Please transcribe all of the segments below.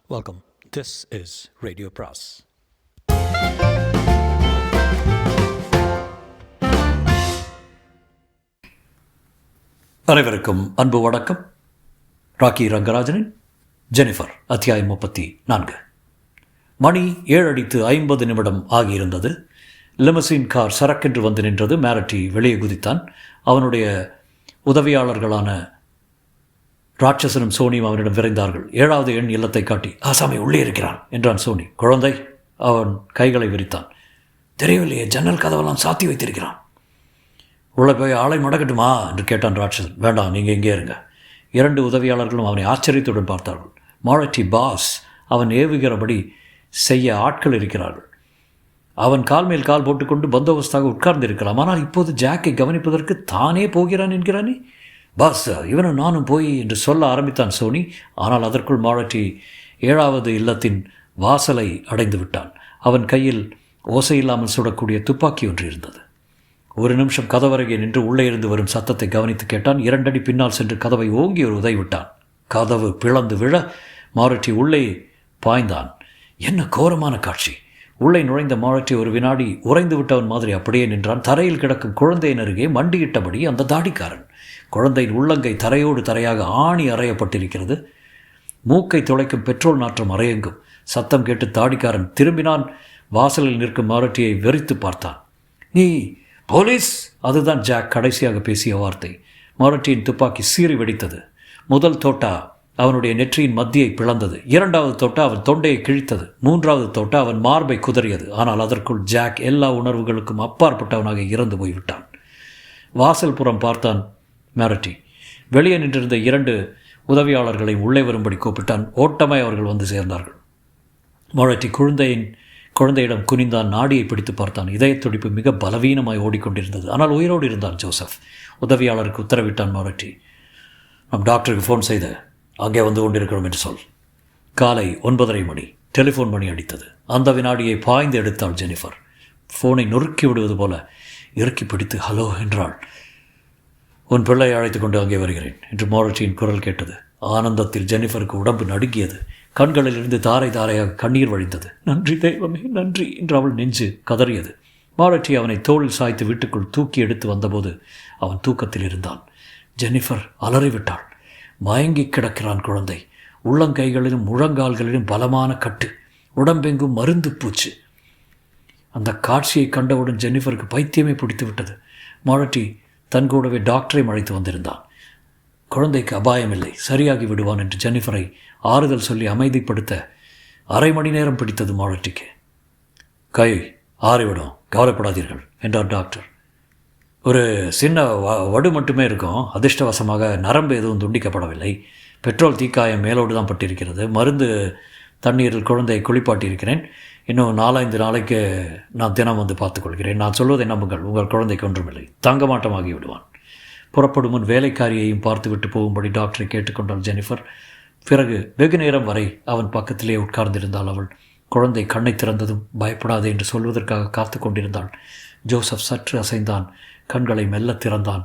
Welcome. This is Radio Pras. அனைவருக்கும் அன்பு வணக்கம். ராக்கி ரங்கராஜனின் ஜெனிஃபர் அத்தியாயம் 34. மணி 7:50 ஆகியிருந்தது. லிமசின் கார் சரக்கென்று வந்து நின்றது. மேரட்டி வெளியே குதித்தான். அவனுடைய உதவியாளர்களான ராட்சசனும் சோனியும் அவனிடம் விரைந்தார்கள். 7வது எண் இல்லத்தை காட்டி, ஆசாமி உள்ளே இருக்கிறான் என்றான் சோனி. குழந்தை? அவன் கைகளை விரித்தான். தெரியவில்லையே, ஜன்னல் கதவெல்லாம் சாத்தி வைத்திருக்கிறான். உள்ளே போய் ஆளை மடக்கட்டுமா என்று கேட்டான் ராட்சசன். வேண்டாம், நீங்கள் எங்கே இருங்க. 2 உதவியாளர்களும் அவனை ஆச்சரியத்துடன் பார்த்தார்கள். மாரட்டி பாஸ், அவன் ஏவுகிறபடி செய்ய ஆட்கள் இருக்கிறார்கள். அவன் கால் மேல் கால் போட்டுக்கொண்டு பந்தோபஸ்தாக உட்கார்ந்து இருக்கலாம். ஆனால் இப்போது ஜாக்கை கவனிப்பதற்கு தானே போகிறான் என்கிறானே. பாஸ், இவனும் நானும் போய் என்று சொல்ல ஆரம்பித்தான் சோனி. ஆனால் அதற்குள் மாரட்டி 7வது இல்லத்தின் வாசலை அடைந்து விட்டான். அவன் கையில் ஓசையில்லாமல் சுடக்கூடிய துப்பாக்கி ஒன்று இருந்தது. ஒரு நிமிஷம் கதவருகே நின்று உள்ளே இருந்து வரும் சத்தத்தை கவனித்து கேட்டான். 2 அடி பின்னால் சென்று கதவை ஓங்கி ஒரு உதை விட்டான். கதவு பிளந்து விழ மாரட்டி உள்ளே பாய்ந்தான். என்ன கோரமான காட்சி! உள்ளே நுழைந்த மாரட்டி ஒரு வினாடி உறைந்து விட்டவன் மாதிரி அப்படியே நின்றான். தரையில் கிடக்கும் குழந்தையின் அருகே மண்டியிட்டபடி அந்த தாடிக்காரன். குழந்தையின் உள்ளங்கை தரையோடு தரையாக ஆணி அறையப்பட்டிருக்கிறது. மூக்கை துளைக்கும் பெட்ரோல் நாற்றம் அறையெங்கும். சத்தம் கேட்டு தாடிக்காரன் திரும்பினான். வாசலில் நிற்கும் மாரட்டியை வெறித்து பார்த்தான். நீ போலீஸ்? அதுதான் ஜாக் கடைசியாக பேசிய வார்த்தை. மாரட்டியின் துப்பாக்கி சீறி வெடித்தது. முதல் தோட்டா அவனுடைய நெற்றியின் மத்தியை பிளந்தது. 2வது தோட்டா அவன் தொண்டையை கிழித்தது. 3வது தோட்டா அவன் மார்பை குதறியது. ஆனால் அதற்குள் ஜாக் எல்லா உணர்வுகளுக்கும் அப்பாற்பட்டவனாக இறந்து போய்விட்டான். வாசல் புறம் பார்த்தான் மாரட்டி. வெளியே நின்றிருந்த 2 உதவியாளர்களை உள்ளே வரும்படி கூப்பிட்டான். ஓட்டமாய் அவர்கள் வந்து சேர்ந்தார்கள். மாரட்டி குழந்தையிடம் குனிந்தான். நாடியை பிடித்து பார்த்தான். இதயத் துடிப்பு மிக பலவீனமாய் ஓடிக்கொண்டிருந்தது. ஆனால் உயிரோடு இருந்தான் ஜோசப். உதவியாளருக்கு உத்தரவிட்டான் மாரட்டி. நம் டாக்டருக்கு ஃபோன் செய்த அங்கே வந்து கொண்டிருக்கிறோம் என்று சொல். காலை 9:30 மணி. டெலிஃபோன் மணி அடித்தது. அந்த வினாடியை பாய்ந்து எடுத்தாள் ஜெனிஃபர். ஃபோனை நொறுக்கி விடுவது போல இறுக்கி பிடித்து ஹலோ என்றாள். உன் பிள்ளை அழைத்து கொண்டு அங்கே வருகிறேன் என்று மாரட்டியின் குரல் கேட்டது. ஆனந்தத்தில் ஜெனிஃபருக்கு உடம்பு நடுங்கியது. கண்களிலிருந்து தாரை தாரையாக கண்ணீர் வழிந்தது. நன்றி தெய்வமே, நன்றி என்று அவள் நெஞ்சு கதறியது. மாரட்டி அவனை தோளில் சாய்த்து வீட்டுக்குள் தூக்கி எடுத்து வந்தபோது அவன் தூக்கத்தில் இருந்தான். ஜெனிஃபர் அலறிவிட்டாள். மயங்கி கிடக்கிறான் குழந்தை. உள்ளங்கைகளிலும் முழங்கால்களிலும் பலமான கட்டு, உடம்பெங்கும் மருந்து பூச்சு. அந்த காட்சியை கண்டவுடன் ஜெனிஃபருக்கு பைத்தியமே பிடித்து விட்டது. மாரட்டி தன் கூடவே டாக்டரை அழைத்து வந்திருந்தான். குழந்தைக்கு அபாயமில்லை, சரியாகி விடுவான் என்று ஜெனிஃபரை ஆறுதல் சொல்லி அமைதிப்படுத்த 1/2 மணி நேரம் பிடித்தது மாரட்டிக்கு. கை ஆறிவிடும், கவலைப்படாதீர்கள் என்றார் டாக்டர். ஒரு சின்ன வடு மட்டுமே இருக்கும். அதிர்ஷ்டவசமாக நரம்பு எதுவும் துண்டிக்கப்படவில்லை. பெட்ரோல் தீக்காயம் மேலோடு தான் பட்டிருக்கிறது. மருந்து தண்ணீரில் குழந்தையை குளிப்பாட்டியிருக்கிறேன். இன்னும் 4-5 நாளைக்கு நான் தினம் வந்து பார்த்துக்கொள்கிறேன். நான் சொல்வதை நம்புங்கள், உங்கள் குழந்தைக்கு ஒன்றுமில்லை. தங்கமாட்டமாகி விடுவான். புறப்படும் முன் வேலைக்காரியையும் பார்த்துவிட்டு போகும்படி டாக்டரை கேட்டுக்கொண்டாள் ஜெனிஃபர். பிறகு வெகு நேரம் வரை அவன் பக்கத்திலே உட்கார்ந்திருந்தாள் அவள். குழந்தை கண்ணை திறந்ததும் பயப்படாதே என்று சொல்வதற்காக காத்து கொண்டிருந்தாள். ஜோசப் சற்று அசைந்தான். கண்களை மெல்ல திறந்தான்.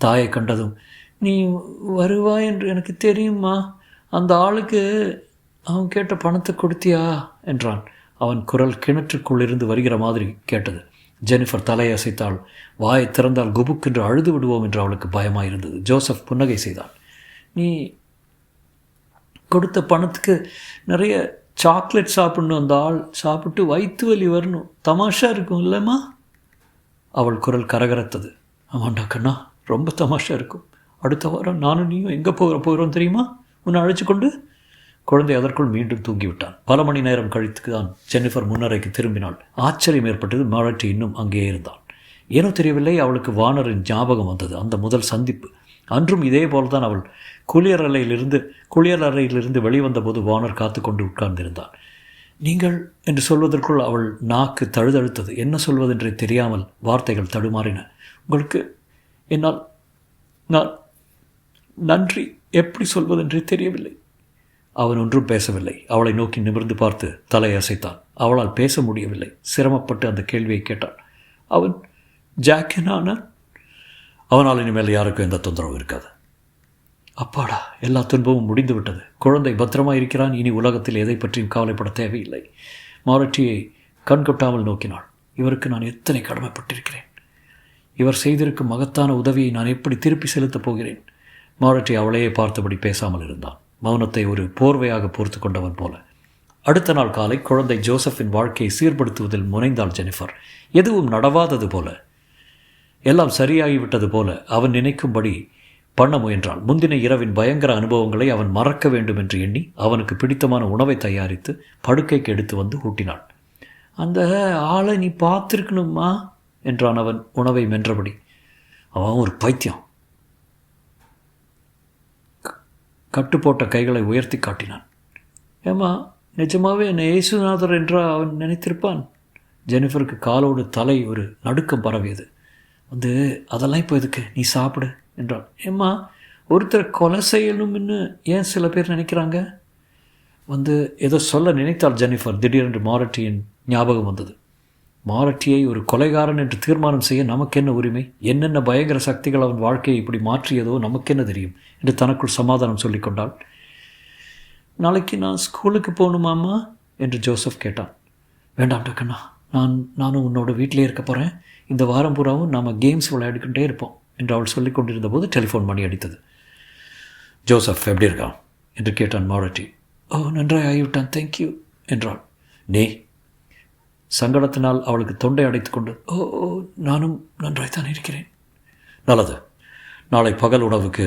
தாயை கண்டதும், நீ வருவாய் என்று எனக்கு தெரியுமா? அந்த ஆளுக்கு அவன் கேட்ட பணத்தை கொடுத்தியா என்றான். அவன் குரல் கிணற்றுக்குள்ளிருந்து வருகிற மாதிரி கேட்டது. ஜெனிஃபர் தலையை அசைத்தாள். வாயை திறந்தால் குபுக்கென்று அழுது விடுவோம் என்று அவளுக்கு பயமாயிருந்தது. ஜோசப் புன்னகை செய்தான். நீ கொடுத்த பணத்துக்கு நிறைய சாக்லேட் சாப்பிடணும். அந்த ஆள் சாப்பிட்டு வயிற்று வலி வரணும். தமாஷா இருக்கும் இல்லைம்மா? அவள் குரல் கரகரத்தது. ஆமாண்டா கண்ணா, ரொம்ப தமாஷா இருக்கும். அடுத்த வாரம் நானும் நீயும் எங்கே போகிறோம் தெரியுமா? உன்னை அழைச்சி கொண்டு. குழந்தை அதற்குள் மீண்டும் தூங்கிவிட்டான். பல மணி நேரம் கழித்து தான் ஜெனிஃபர் முன்னரைக்கு திரும்பினாள். ஆச்சரியம் ஏற்பட்டது. மாரட்டி இன்னும் அங்கேயே இருந்தான். ஏனோ தெரியவில்லை, அவளுக்கு வானரின் ஞாபகம் வந்தது. அந்த முதல் சந்திப்பு அன்றும் இதே போல்தான். அவள் குளியலறையிலிருந்து வெளிவந்தபோது வானர் காத்து கொண்டு உட்கார்ந்திருந்தான். நீங்கள் என்று சொல்வதற்குள் அவள் நாக்கு தழுதழுத்தது. என்ன சொல்வதென்றே தெரியாமல் வார்த்தைகள் தடுமாறின. உங்களுக்கு என்னால் நான் நன்றி எப்படி சொல்வதென்றே தெரியவில்லை. அவன் ஒன்றும் பேசவில்லை. அவளை நோக்கி நிமிர்ந்து பார்த்து தலையசைத்தான். அவளால் பேச முடியவில்லை. சிரமப்பட்டு அந்த கேள்வியை கேட்டாள். அவன் ஜாக்கினான? அவனால் இனிமேல் யாருக்கும் எந்த தொந்தரவும் இருக்காது. அப்பாடா, எல்லா துன்பமும் முடிந்து விட்டது. குழந்தை பத்திரமாக இருக்கிறான். இனி உலகத்தில் எதை பற்றியும் கவலைப்பட தேவையில்லை. மாரட்டியை கண்கொட்டாமல் நோக்கினாள். இவருக்கு நான் எத்தனை கடமைப்பட்டிருக்கிறேன். இவர் செய்திருக்கும் மகத்தான உதவியை நான் எப்படி திருப்பி செலுத்தப் போகிறேன். மாரட்டி அவளையே பார்த்தபடி பேசாமல் இருந்தான். மௌனத்தை ஒரு போர்வையாக பொறுத்து கொண்டவன் போல. அடுத்த நாள் காலை குழந்தை ஜோசப்பின் வாழ்க்கையை சீர்படுத்துவதில் முனைந்தாள் ஜெனிஃபர். எதுவும் நடவாதது போல, எல்லாம் சரியாகிவிட்டது போல அவன் நினைக்கும்படி பண்ண முயன்றாள். முந்தின இரவின் பயங்கர அனுபவங்களை அவன் மறக்க வேண்டும் என்று எண்ணி அவனுக்கு பிடித்தமான உணவை தயாரித்து படுக்கைக்கு எடுத்து வந்து ஊட்டினாள். அந்த ஆளை நீ பார்த்துருக்கணுமா என்றான் அவன் உணவை மென்றபடி. அவன் ஒரு பைத்தியம். கட்டுப்போட்ட கைகளை உயர்த்தி காட்டினான். ஏமா, நிஜமாவே என்னை இயேசுநாதர் என்றா அவன் நினைத்திருப்பான். ஜெனிஃபருக்கு காலோடு தலை ஒரு நடுக்கம் பரவியது. அதெல்லாம் இப்போ எதுக்கு, நீ சாப்பிடு என்றான். ஏம்மா, ஒருத்தரை கொலை செய்யணும்னு ஏன் சில பேர் நினைக்கிறாங்க? ஏதோ சொல்ல நினைத்தாள் ஜெனிஃபர். திடீரென்று மாரட்டியின் ஞாபகம் வந்தது. மாரட்டியை ஒரு கொலைகாரன் என்று தீர்மானம் செய்ய நமக்கு என்ன உரிமை? என்னென்ன பயங்கர சக்திகள் அவன் வாழ்க்கையை இப்படி மாற்றியதோ நமக்கென்ன தெரியும் என்று தனக்குள் சமாதானம் சொல்லிக்கொண்டாள். நாளைக்கு நான் ஸ்கூலுக்கு போகணுமாம்மா என்று ஜோசப் கேட்டான். வேண்டாம் கண்ணா, நானும் உன்னோட வீட்டிலே இருக்க போகிறேன். இந்த வாரம் பூராவும் நாம் கேம்ஸ் விளையாடிக்கிட்டே இருப்போம் என்று அவள் சொல்லிக் கொண்டிருந்த போது டெலிஃபோன் மணி அடித்தது. ஜோசப் எப்படி இருக்கான் என்று கேட்டான் மாரட்டி. ஓ, நன்றாய் ஆகிவிட்டான், தேங்க்யூ என்றாள். நீ? சங்கடத்தினால் அவளுக்கு தொண்டை அடைத்துக்கொண்டு, ஓ, நானும் நன்றாய்த்தான் இருக்கிறேன். நல்லது, நாளை பகல் உணவுக்கு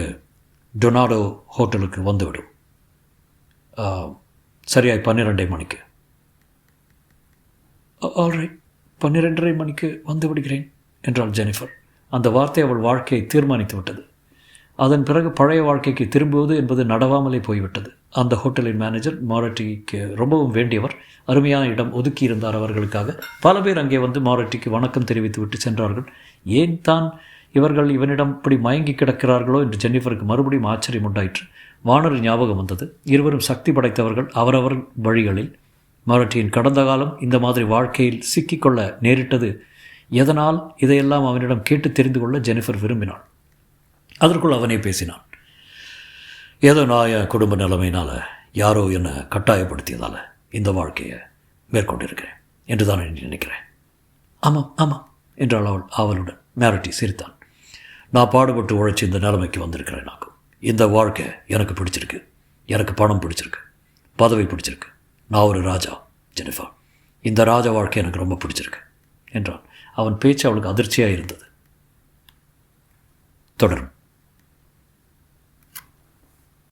டொனாடோ ஹோட்டலுக்கு வந்துவிடும். சரியாய் 12:30 மணிக்கு. ஆல்ரைட், 12:30 மணிக்கு வந்து விடுகிறேன் என்றாள் ஜெனிஃபர். அந்த வார்த்தை அவள் வாழ்க்கையை தீர்மானித்து விட்டது. அதன் பிறகு பழைய வாழ்க்கைக்கு திரும்புவது என்பது நடவாமலே போய்விட்டது. அந்த ஹோட்டலின் மேனேஜர் மாரட்டிக்கு ரொம்பவும் வேண்டியவர். அருமையான இடம் ஒதுக்கியிருந்தார் அவர்களுக்காக. பல பேர் அங்கே வந்து மாரட்டிக்கு வணக்கம் தெரிவித்து விட்டு சென்றார்கள். ஏன் தான் இவர்கள் இவனிடம் இப்படி மயங்கி கிடக்கிறார்களோ என்று ஜெனிஃபருக்கு மறுபடியும் ஆச்சரியம் உண்டாயிற்று. வானொலி ஞாபகம் வந்தது. இருவரும் சக்தி படைத்தவர்கள், அவரவர் வழிகளில். மாரட்டியின் கடந்த காலம், இந்த மாதிரி வாழ்க்கையில் சிக்கிக்கொள்ள நேரிட்டது எதனால், இதையெல்லாம் அவனிடம் கேட்டு தெரிந்து கொள்ள ஜெனிஃபர் விரும்பினாள். அதற்குள் அவனே பேசினான். ஏதோ நான் என் குடும்ப நிலைமையினால், யாரோ என்னை கட்டாயப்படுத்தியதால் இந்த வாழ்க்கையை மேற்கொண்டிருக்கிறேன் என்று தான் நினைக்கிறேன். ஆமாம் ஆமாம் என்றாள் அவள் ஆவலுடன். மாரட்டி சிரித்தான். நான் பாடுபட்டு உழைச்சி இந்த நிலைமைக்கு வந்திருக்கிறேன். இந்த வாழ்க்கை எனக்கு பிடிச்சிருக்கு. எனக்கு பணம் பிடிச்சிருக்கு, பதவி பிடிச்சிருக்கு. நான் ஒரு ராஜா ஜெனிஃபர். இந்த ராஜா வாழ்க்கை எனக்கு ரொம்ப பிடிச்சிருக்கு என்றான். அவன் பேச்சு அவளுக்கு அதிர்ச்சியாக இருந்தது. தொடரும்.